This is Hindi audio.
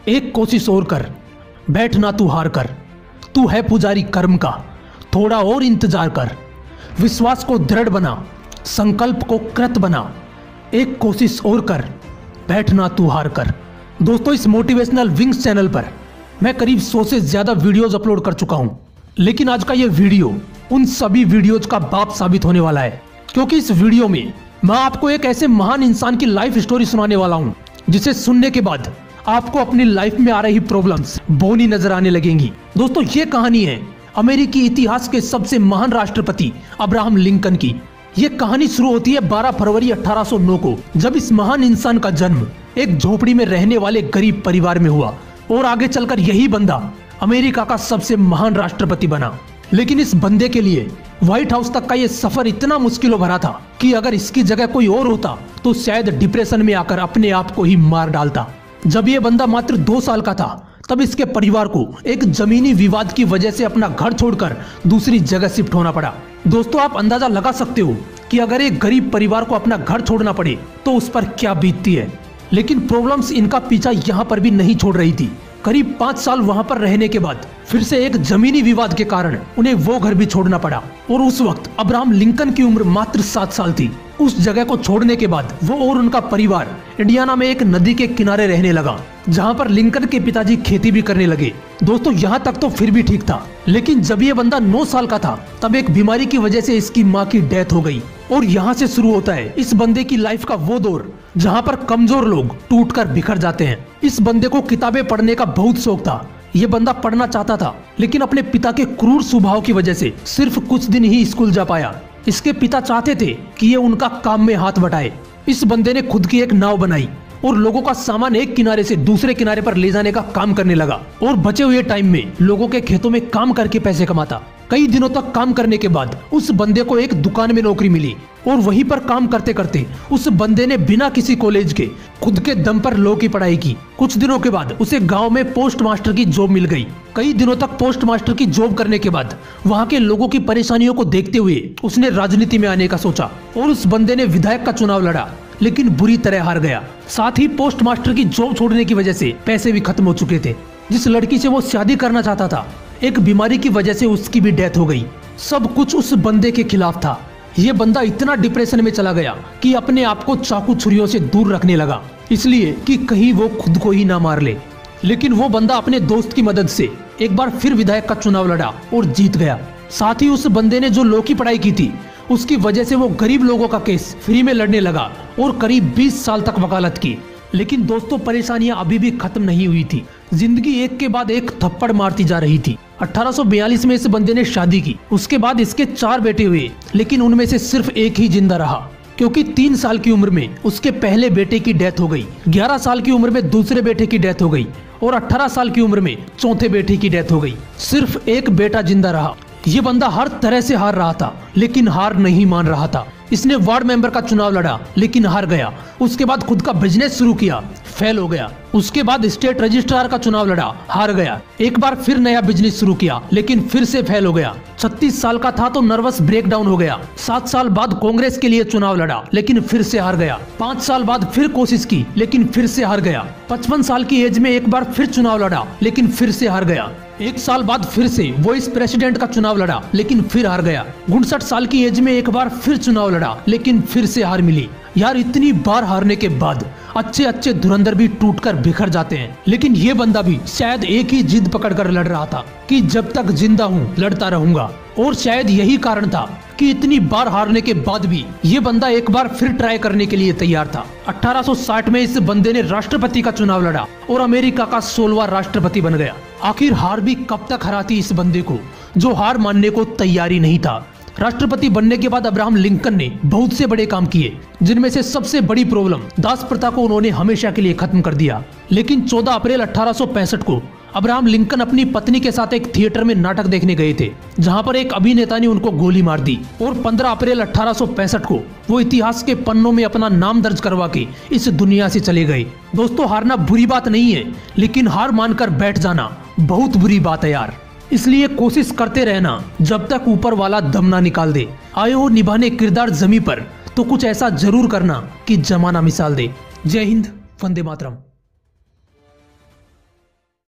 एक कोशिश और कर, बैठ ना तू हार कर। तू है पुजारी कर्म का, थोड़ा और इंतजार कर। विश्वास को दृढ़ बना, संकल्प को कृत बना। एक कोशिश और कर, बैठ ना तू हार कर। दोस्तों, इस मोटिवेशनल विंग्स चैनल पर मैं करीब 100 से ज्यादा वीडियोज अपलोड कर चुका हूं, लेकिन आज का ये वीडियो उन सभी वीडियोज का बाप साबित होने वाला है, क्योंकि इस वीडियो में मैं आपको एक ऐसे महान इंसान की लाइफ स्टोरी सुनाने वाला हूं जिसे सुनने के बाद आपको अपनी लाइफ में आ रही प्रॉब्लम्स बोनी नजर आने लगेंगी। दोस्तों, ये कहानी है अमेरिकी इतिहास के सबसे महान राष्ट्रपति अब्राहम लिंकन की। ये कहानी शुरू होती है 12 फरवरी 1809 को, जब इस महान इंसान का जन्म एक झोपड़ी में रहने वाले गरीब परिवार में हुआ और आगे चलकर यही बंदा अमेरिका का सबसे महान राष्ट्रपति बना। लेकिन इस बंदे के लिए व्हाइट हाउस तक का ये सफर इतना मुश्किलों भरा था कि अगर इसकी जगह कोई और होता तो शायद डिप्रेशन में आकर अपने आप को ही मार डालता। जब ये बंदा मात्र 2 साल का था, तब इसके परिवार को एक जमीनी विवाद की वजह से अपना घर छोड़कर दूसरी जगह शिफ्ट होना पड़ा। दोस्तों, आप अंदाजा लगा सकते हो कि अगर एक गरीब परिवार को अपना घर छोड़ना पड़े तो उस पर क्या बीतती है। लेकिन प्रॉब्लम्स इनका पीछा यहाँ पर भी नहीं छोड़ रही थी। करीब 5 साल वहाँ पर रहने के बाद फिर से एक जमीनी विवाद के कारण उन्हें वो घर भी छोड़ना पड़ा, और उस वक्त अब्राहम लिंकन की उम्र मात्र 7 साल थी। उस जगह को छोड़ने के बाद वो और उनका परिवार इंडियाना में एक नदी के किनारे रहने लगा, जहाँ पर लिंकन के पिताजी खेती भी करने लगे। दोस्तों, यहाँ तक तो फिर भी ठीक था, लेकिन जब ये बंदा 9 साल का था तब एक बीमारी की वजह से इसकी माँ की डेथ हो गई। और यहाँ से शुरू होता है इस बंदे की लाइफ का वो दौर जहाँ पर कमजोर लोग टूटकर बिखर जाते हैं। इस बंदे को किताबें पढ़ने का बहुत शौक था। ये बंदा पढ़ना चाहता था, लेकिन अपने पिता के क्रूर स्वभाव की वजह से सिर्फ कुछ दिन ही स्कूल जा पाया। इसके पिता चाहते थे कि ये उनका काम में हाथ बटाए। इस बंदे ने खुद की एक नाव बनाई और लोगों का सामान एक किनारे से दूसरे किनारे पर ले जाने का काम करने लगा, और बचे हुए टाइम में लोगों के खेतों में काम करके पैसे कमाता। कई दिनों तक काम करने के बाद उस बंदे को एक दुकान में नौकरी मिली, और वहीं पर काम करते करते उस बंदे ने बिना किसी कॉलेज के खुद के दम पर लॉ की पढ़ाई की। कुछ दिनों के बाद उसे गांव में पोस्ट मास्टर की जॉब मिल गई। कई दिनों तक पोस्ट मास्टर की जॉब करने के बाद वहां के लोगों की परेशानियों को देखते हुए उसने राजनीति में आने का सोचा, और उस बंदे ने विधायक का चुनाव लड़ा, लेकिन बुरी तरह हार गया। साथ ही पोस्ट मास्टर की जॉब छोड़ने की वजह से पैसे भी खत्म हो चुके थे। जिस लड़की से वो शादी करना चाहता था, एक बीमारी की वजह से उसकी भी डेथ हो गई। सब कुछ उस बंदे के खिलाफ था। ये बंदा इतना डिप्रेशन में चला गया कि अपने आप को चाकू छुरियों से दूर रखने लगा, इसलिए कि कहीं वो खुद को ही ना मार ले। लेकिन वो बंदा अपने दोस्त की मदद से एक बार फिर विधायक का चुनाव लड़ा और जीत गया। साथ ही उस बंदे ने जो लॉ की पढ़ाई की थी, उसकी वजह से वो गरीब लोगों का केस फ्री में लड़ने लगा और करीब 20 साल तक वकालत की। लेकिन दोस्तों, परेशानियां अभी भी खत्म नहीं हुई थी। जिंदगी एक के बाद एक थप्पड़ मारती जा रही थी। 1842 में इस बंदे ने शादी की। उसके बाद इसके 4 बेटे हुए, लेकिन उनमें से सिर्फ एक ही जिंदा रहा, क्योंकि 3 साल की उम्र में उसके पहले बेटे की डेथ हो गई, 11 साल की उम्र में दूसरे बेटे की डेथ हो गई, और 18 साल की उम्र में चौथे बेटे की डेथ हो गई। सिर्फ एक बेटा जिंदा रहा। ये बंदा हर तरह से हार रहा था, लेकिन हार नहीं मान रहा था। इसने वार्ड मेंबर का चुनाव लड़ा, लेकिन हार गया। उसके बाद खुद का बिजनेस शुरू किया, फेल हो गया। उसके बाद स्टेट रजिस्ट्रार का चुनाव लड़ा, हार गया। एक बार फिर नया बिजनेस शुरू किया, लेकिन फिर से फेल हो गया। 36 साल का था तो नर्वस ब्रेकडाउन हो गया। 7 साल बाद कांग्रेस के लिए चुनाव लड़ा, लेकिन फिर से हार गया। 5 साल बाद फिर कोशिश की, लेकिन फिर से हार गया। 55 साल की एज में एक बार फिर चुनाव लड़ा, लेकिन फिर से हार गया। 1 साल बाद फिर से वाइस प्रेसिडेंट का चुनाव लड़ा, लेकिन फिर हार गया। 59 साल की एज में एक बार फिर चुनाव लड़ा, लेकिन फिर से हार मिली। यार, इतनी बार हारने के बाद अच्छे अच्छे धुरंधर भी टूटकर बिखर जाते हैं, लेकिन ये बंदा भी शायद एक ही जिद पकड़कर लड़ रहा था कि जब तक जिंदा हूँ लड़ता रहूंगा। और शायद यही कारण था कि इतनी बार हारने के बाद भी ये बंदा एक बार फिर ट्राई करने के लिए तैयार था। 1860 में इस बंदे ने राष्ट्रपति का चुनाव लड़ा और अमेरिका का 16वां राष्ट्रपति बन गया। आखिर हार भी कब तक हराती इस बंदे को, जो हार मानने को तैयार ही नहीं था। राष्ट्रपति बनने के बाद अब्राहम लिंकन ने बहुत से बड़े काम किए, जिनमें से सबसे बड़ी प्रॉब्लम दास प्रथा को उन्होंने हमेशा के लिए खत्म कर दिया। लेकिन 14 अप्रैल 1865 को अब्राहम लिंकन अपनी पत्नी के साथ एक थिएटर में नाटक देखने गए थे, जहां पर एक अभिनेता ने उनको गोली मार दी, और 15 अप्रैल 1865 को वो इतिहास के पन्नों में अपना नाम दर्ज करवा के इस दुनिया से चले गए। दोस्तों, हारना बुरी बात नहीं है, लेकिन हार मानकर बैठ जाना बहुत बुरी बात है यार। इसलिए कोशिश करते रहना जब तक ऊपर वाला दम ना निकाल दे। आए हो निभाने किरदार जमी पर, तो कुछ ऐसा जरूर करना कि जमाना मिसाल दे। जय हिंद, वंदे मातरम।